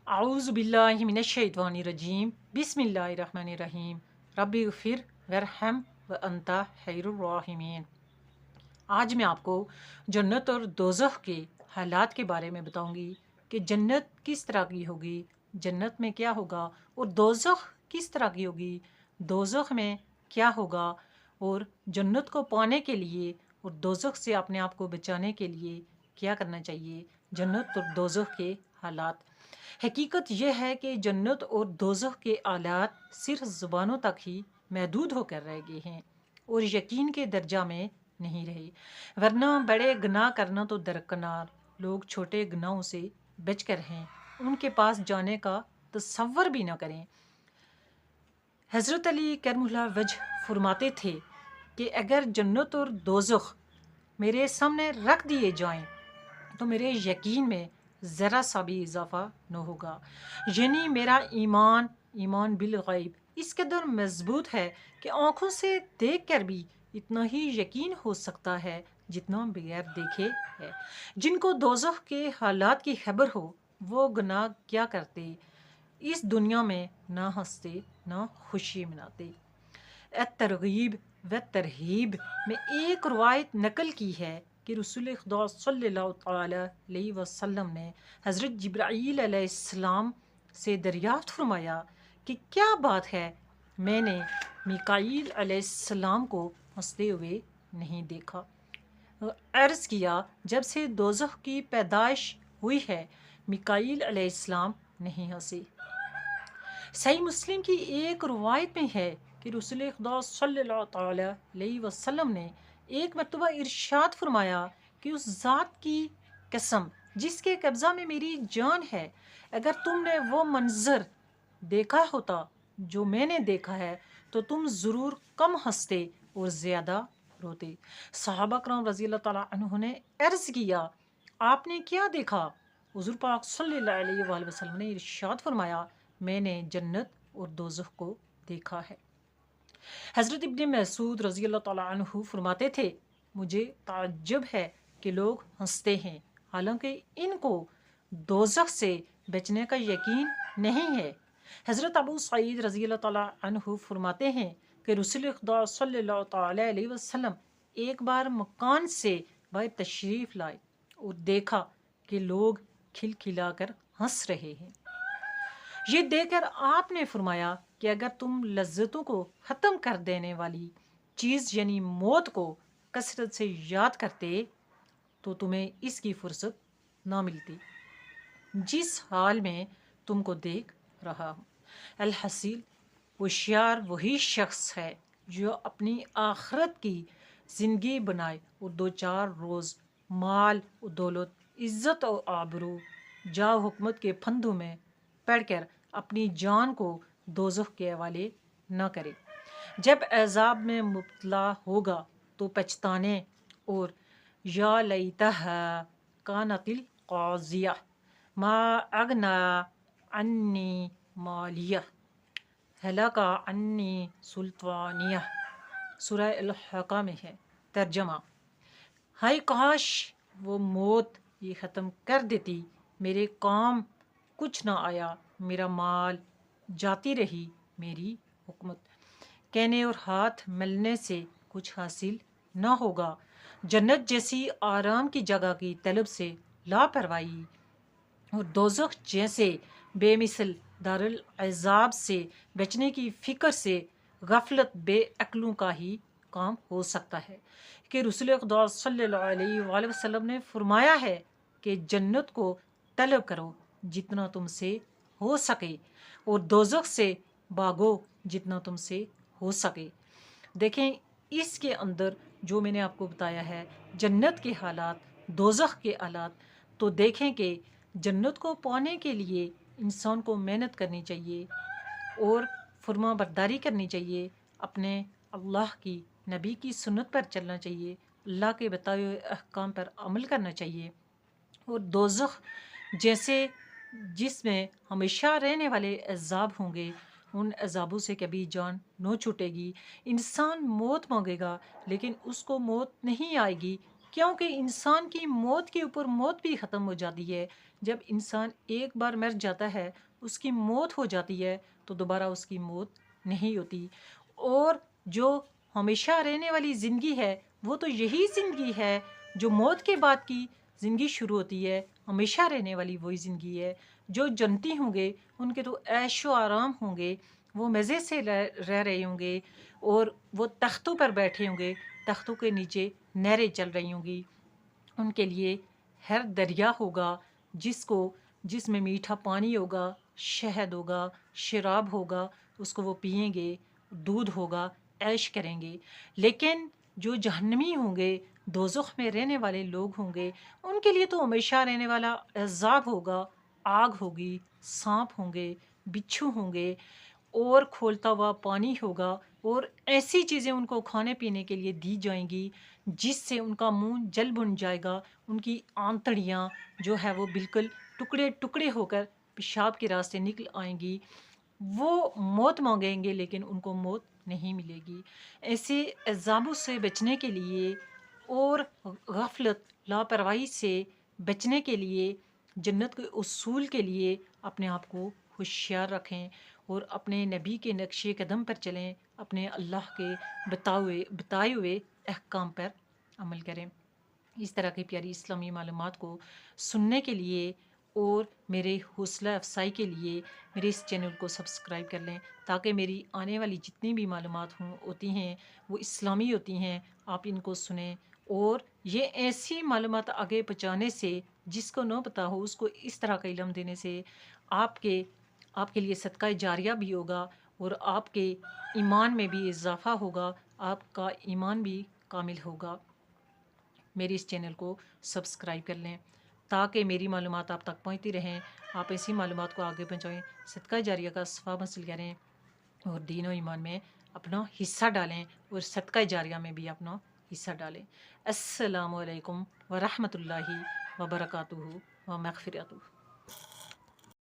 اعوذ باللہ من الشیطان الرجیم بسم اللہ الرحمن الرحیم ربی اغفر ورحم وانت خیر الراحمین۔ آج میں آپ کو جنت اور دوزخ کے حالات کے بارے میں بتاؤں گی کہ جنت کس طرح کی ہوگی، جنت میں کیا ہوگا، اور دوزخ کس طرح کی ہوگی، دوزخ میں کیا ہوگا، اور جنت کو پانے کے لیے اور دوزخ سے اپنے آپ کو بچانے کے لیے کیا کرنا چاہیے، جنت اور دوزخ کے حالات۔ حقیقت یہ ہے کہ جنت اور دوزخ کے آلات صرف زبانوں تک ہی محدود ہو کر رہ گئے ہیں اور یقین کے درجہ میں نہیں رہے، ورنہ بڑے گناہ کرنا تو درکنار، لوگ چھوٹے گناہوں سے بچ کر ہیں، ان کے پاس جانے کا تصور بھی نہ کریں۔ حضرت علی کرم اللہ وجہ فرماتے تھے کہ اگر جنت اور دوزخ میرے سامنے رکھ دیے جائیں تو میرے یقین میں ذرا سا بھی اضافہ نہ ہوگا، یعنی میرا ایمان بالغیب اس قدر مضبوط ہے کہ آنکھوں سے دیکھ کر بھی اتنا ہی یقین ہو سکتا ہے جتنا بغیر دیکھے ہے۔ جن کو دوزخ کے حالات کی خبر ہو وہ گناہ کیا کرتے، اس دنیا میں نہ ہنستے نہ خوشی مناتے۔ ترغیب و ترہیب میں ایک روایت نقل کی ہے کہ رسول خدا صلی اللہ تعالی علیہ وسلم نے حضرت جبرائیل علیہ السلام سے دریافت فرمایا کہ کیا بات ہے، میں نے میکائیل علیہ السلام کو ہنستے ہوئے نہیں دیکھا۔ عرض کیا، جب سے دوزخ کی پیدائش ہوئی ہے میکائیل علیہ السلام نہیں ہنسے۔ صحیح مسلم کی ایک روایت میں ہے کہ رسول خدا صلی اللہ تعالی علیہ وسلم نے ایک مرتبہ ارشاد فرمایا کہ اس ذات کی قسم جس کے قبضہ میں میری جان ہے، اگر تم نے وہ منظر دیکھا ہوتا جو میں نے دیکھا ہے تو تم ضرور کم ہنستے اور زیادہ روتے۔ صحابہ کرام رضی اللہ تعالیٰ عنہ نے عرض کیا، آپ نے کیا دیکھا؟ حضور پاک صلی اللہ علیہ وآلہ وسلم نے ارشاد فرمایا، میں نے جنت اور دوزخ کو دیکھا ہے۔ حضرت ابن مسعود رضی اللہ تعالیٰ عنہ فرماتے تھے، مجھے تعجب ہے کہ لوگ ہنستے ہیں حالانکہ ان کو دوزخ سے بچنے کا یقین نہیں ہے۔ حضرت ابو سعید رضی اللہ تعالیٰ عنہ فرماتے ہیں کہ رسول خدا صلی اللہ تعالیٰ علیہ وسلم ایک بار مکان سے باہر تشریف لائے اور دیکھا کہ لوگ کھلکھلا کر ہنس رہے ہیں۔ یہ دیکھ کر آپ نے فرمایا کہ اگر تم لذتوں کو ختم کر دینے والی چیز یعنی موت کو کثرت سے یاد کرتے تو تمہیں اس کی فرصت نہ ملتی جس حال میں تم کو دیکھ رہا ہوں۔ الحاصل ہوشیار وہی شخص ہے جو اپنی آخرت کی زندگی بنائے اور دو چار روز مال و دولت، عزت و آبرو، جاہ و حکمت کے پھندوں میں پڑھ کر اپنی جان کو دوزخ کے حوالے نہ کرے۔ جب عذاب میں مبتلا ہوگا تو پچھتانے اور یا لیتہا کانت القاضیہ ما اغنی عنی مالیہ ہلاک عنی سلطانیہ سورہ الحاقہ میں ہے۔ ترجمہ، ہائے کاش وہ موت یہ ختم کر دیتی، میرے کام کچھ نہ آیا، میرا مال جاتی رہی، میری حکمت کہنے اور ہاتھ ملنے سے کچھ حاصل نہ ہوگا، جنت جیسی آرام کی جگہ کی طلب سے لاپرواہی اور دوزخ جیسے بے مثل دارالعذاب سے بچنے کی فکر سے غفلت بے عقلوں کا ہی کام ہو سکتا ہے کہ رسول خدا صلی اللہ علیہ وآلہ وسلم نے فرمایا ہے کہ جنت کو طلب کرو جتنا تم سے ہو سکے اور دوزخ سے بھاگو جتنا تم سے ہو سکے۔ دیکھیں، اس کے اندر جو میں نے آپ کو بتایا ہے جنت کے حالات، دوزخ کے حالات، تو دیکھیں کہ جنت کو پانے کے لیے انسان کو محنت کرنی چاہیے اور فرما برداری کرنی چاہیے، اپنے اللہ کی نبی کی سنت پر چلنا چاہیے، اللہ کے بتائے ہوئے احکام پر عمل کرنا چاہیے، اور دوزخ جیسے جس میں ہمیشہ رہنے والے عذاب ہوں گے ان عذابوں سے کبھی جان نہ چھوٹے گی۔ انسان موت مانگے گا لیکن اس کو موت نہیں آئے گی، کیونکہ انسان کی موت کے اوپر موت بھی ختم ہو جاتی ہے، جب انسان ایک بار مر جاتا ہے، اس کی موت ہو جاتی ہے، تو دوبارہ اس کی موت نہیں ہوتی۔ اور جو ہمیشہ رہنے والی زندگی ہے وہ تو یہی زندگی ہے جو موت کے بعد کی زندگی شروع ہوتی ہے۔ ہمیشہ رہنے والی وہی زندگی ہے۔ جو جنتی ہوں گے ان کے تو عیش و آرام ہوں گے، وہ مزے سے رہ رہے ہوں گے، اور وہ تختوں پر بیٹھے ہوں گے، تختوں کے نیچے نہریں چل رہی ہوں گی۔ ان کے لیے ہر دریا ہوگا جس میں میٹھا پانی ہوگا، شہد ہوگا، شراب ہوگا، اس کو وہ پئیں گے، دودھ ہوگا، عیش کریں گے۔ لیکن جو جہنمی ہوں گے، دوزخ میں رہنے والے لوگ ہوں گے، ان کے لیے تو ہمیشہ رہنے والا عذاب ہوگا، آگ ہوگی، سانپ ہوں گے، بچھو ہوں گے، اور کھولتا ہوا پانی ہوگا، اور ایسی چیزیں ان کو کھانے پینے کے لیے دی جائیں گی جس سے ان کا منہ جل بن جائے گا، ان کی آنتڑیاں جو ہے وہ بالکل ٹکڑے ٹکڑے ہو کر پیشاب کے راستے نکل آئیں گی۔ وہ موت مانگیں گے لیکن ان کو موت نہیں ملے گی۔ ایسے عذابوں سے بچنے کے لیے اور غفلت لاپرواہی سے بچنے کے لیے، جنت کے اصول کے لیے اپنے آپ کو ہوشیار رکھیں، اور اپنے نبی کے نقش قدم پر چلیں، اپنے اللہ کے بتائے ہوئے احکام پر عمل کریں۔ اس طرح کی پیاری اسلامی معلومات کو سننے کے لیے اور میرے حوصلہ افزائی کے لیے میرے اس چینل کو سبسکرائب کر لیں، تاکہ میری آنے والی جتنی بھی معلومات ہوتی ہیں وہ اسلامی ہوتی ہیں، آپ ان کو سنیں۔ اور یہ ایسی معلومات آگے پہنچانے سے، جس کو نہ پتہ ہو اس کو اس طرح کا علم دینے سے آپ کے لیے صدقہ جاریہ بھی ہوگا، اور آپ کے ایمان میں بھی اضافہ ہوگا، آپ کا ایمان بھی کامل ہوگا۔ میری اس چینل کو سبسکرائب کر لیں تاکہ میری معلومات آپ تک پہنچتی رہیں، آپ ایسی معلومات کو آگے پہنچائیں، صدقہ جاریہ کا ثواب حاصل کریں، اور دین و ایمان میں اپنا حصہ ڈالیں، اور صدقہ جاریہ میں بھی اپنا حصہ ڈالیں۔ السلام علیکم ورحمۃ اللہ وبرکاتہ و مغفرتہ۔